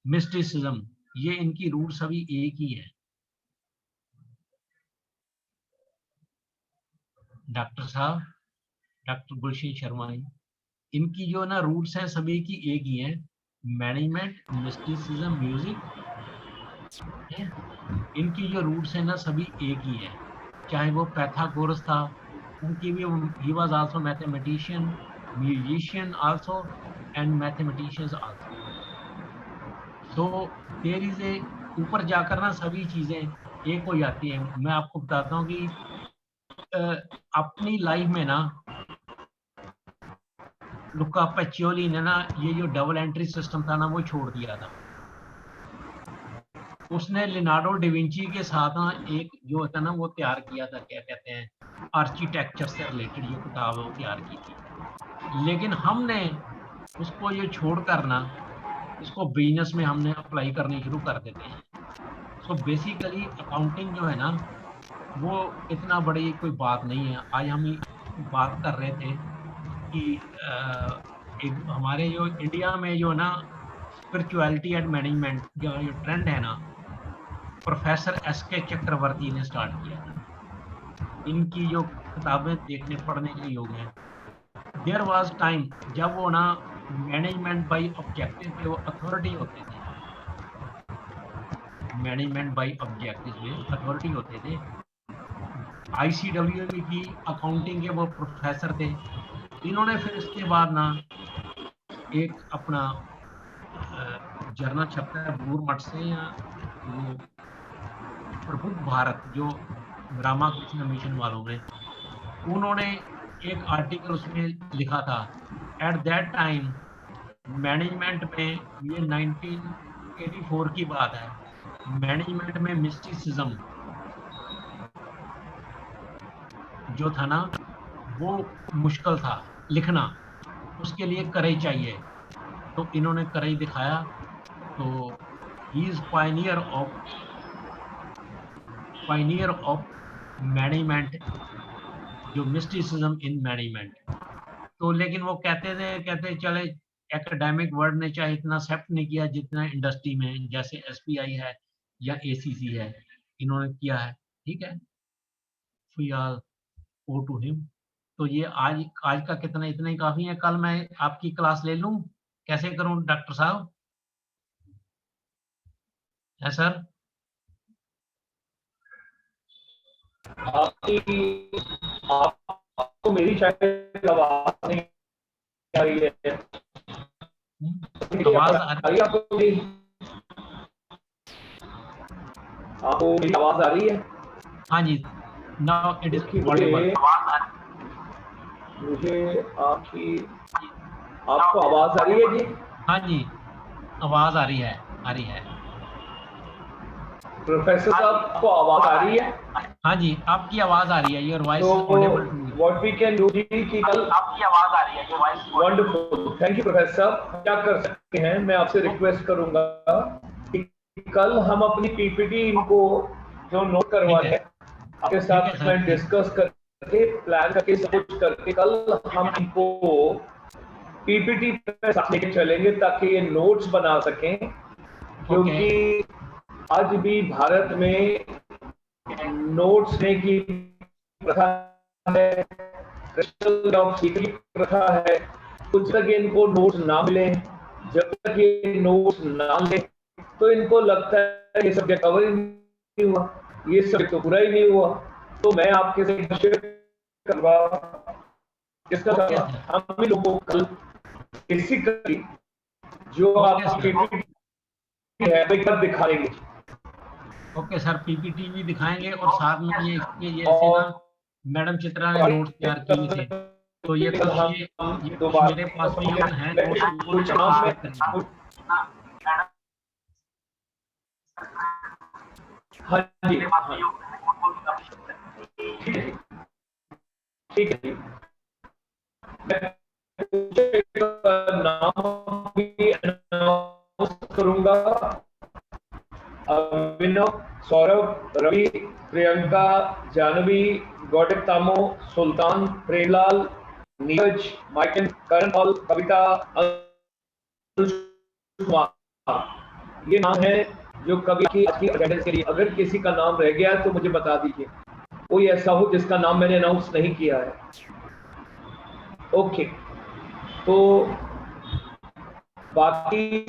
मिस्टिसिज्म, ये इनकी रूट सभी एक ही है। डॉक्टर साहब, डॉक्टर गुलशन शर्मा जी, इनकी जो ना रूट्स हैं सभी की एक ही है, मैनेजमेंट, मिस्टिसिज्म, म्यूजिक, इनकी जो रूट्स हैं ना सभी एक ही है। चाहे वो पैथागोरस था, उनकी भी, he was also mathematician, musician also and mathematicians also. So there is a, ऊपर जाकर ना सभी चीजें एक हो जाती हैं। मैं आपको बताता हूँ कि अपनी लाइफ में ना लुका पैचियोली ने ना ये जो डबल एंट्री सिस्टम था ना वो छोड़ दिया था। उसने लिनार्डो डिविंची के साथ ना एक जो होता ना वो तैयार किया था, क्या कहते हैं, आर्किटेक्चर से रिलेटेड ये किताब वो तैयार की थी। लेकिन हमने उसको ये छोड़ कर ना इसको बिजनेस में हमने अप्लाई करनी शुरू कर देते हैं। सो बेसिकली अकाउंटिंग जो है ना वो इतना बड़ी कोई बात नहीं है। आज हम बात कर रहे थे कि एक हमारे जो इंडिया में जो ना स्पिरिचुअलिटी एंड मैनेजमेंट जो ट्रेंड है ना, प्रोफेसर एस.के. चक्रवर्ती ने स्टार्ट किया था। इनकी जो किताबें देखने पढ़ने के योग हैं। देयर वाज टाइम जब वो ना मैनेजमेंट बाय ऑब्जेक्टिव पे वो अथॉरिटी होते थे, मैनेजमेंट बाय ऑब्जेक्टिव में अथॉरिटी होते थे। ICWB की अकाउंटिंग के वो प्रोफेसर थे। इन्होंने फिर इसके बाद ना एक अपना जर्नल छपता है बूरमठ से या वो प्रबुद्ध भारत जो रामाकृष्ण मिशन वालों ने, उन्होंने एक आर्टिकल उसमें लिखा था। एट दैट टाइम मैनेजमेंट में, ये 1984 की बात है, मैनेजमेंट में मिस्टिसिज्म जो था ना वो मुश्किल था लिखना, उसके लिए करेज चाहिए। तो इन्होंने करेज दिखाया। तो he is Pioneer of management, जो मिस्टिसिज्म इन मैनेजमेंट। तो लेकिन वो कहते चले एकेडमिक वर्ड ने चाहे इतना एक्सेप्ट नहीं किया जितना इंडस्ट्री में जैसे SBI है या ACC है इन्होंने किया है। ठीक है, we are owe to him. तो ये आज का कितना इतना ही काफी है। कल मैं आपकी क्लास ले लूं, कैसे करूं डॉक्टर साहब? है सर? आपको मेरी शायद आवाज नहीं आ रही है। आवाज आ रही है आपको मेरी आवाज आ रही है? हाँ जी, नाउ इट इज ऑडिबल। मुझे आपको आवाज आ रही है जी? हाँ जी, आवाज आ रही है प्रोफेसर साहब, आपको आवाज आ रही है? हाँ जी, आपकी आवाज आ रही है। योर वॉइस तो audible to me. What we can do जी कि कल आपकी आवाज आ रही है, your voice wonderful. Thank you professor साहब। क्या कर सकते हैं, मैं आपसे रिक्वेस्ट करूंगा कि कल हम अपनी PPT इनको जो नोट करवा है आपके साथ में डिस्कस करके प्लान करके सब कुछ करके कल हम इनको PPT पे साथ लेके चलेंगे ताकि ये नोट्स बना सकें। क्योंकि आज भी भारत में नोट्स लेने की प्रथा है, प्रथा है। कुछ तक इनको नोट्स ना मिले, जब तक ये नोट्स ना ले तो इनको लगता है ये सब्जेक्ट कवर ही नहीं हुआ, ये सब्जेक्ट तो पूरा ही नहीं हुआ। तो मैं आपके साथ शेयर करवा इसका हम भी लोगों को कल इसी करी जो आपकी PPT है एक बार दिखा देंगे। ओके सर, PPT भी दिखाएंगे और साथ में ये ऐसे ना मैडम चित्रा ने नोट्स तैयार किए हुए थे। तो ये कुछ मेरे पास भी हैं नोट्स। हाँ जी, ठीक है। नाम भी अनाउंस करूंगा। अभिनव, सौरभ, रवि, प्रियंका, जानवी, गौतम, सुल्तान, प्रेमलाल, नीरज, माइकल, करण पॉल, कविता, ये नाम है जो कभी की अटेंडेंस के लिए अगर किसी का नाम रह गया तो मुझे बता दीजिए, कोई ऐसा हो जिसका नाम मैंने अनाउंस नहीं किया है। ओके, तो बाकी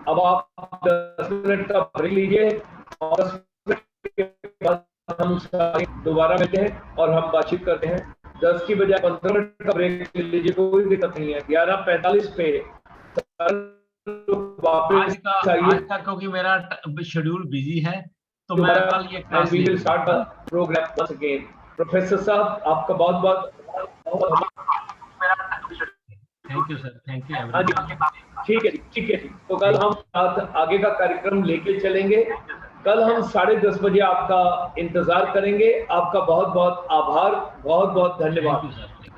अब आप 10 मिनट का ब्रेक लीजिए और 10 मिनट के बाद हम दोबारा मिलते हैं और हम बातचीत करते हैं। 10 की बजाय 15 मिनट का ब्रेक लीजिए, कोई दिक्कत नहीं है। 11:45 पे आज का क्योंकि मेरा शेड्यूल बिजी है तो मैं कल ये class we will start the programme once again. Professor साहब, आपका बहुत बहुत thank you sir, thank you हाँ जी, ठीक है ठीक है। तो कल हम साथ आगे का कार्यक्रम लेके चलेंगे। कल हम 10:30 बजे आपका इंतजार करेंगे। आपका बहुत बहुत आभार, बहुत बहुत धन्यवाद। Thank you sir.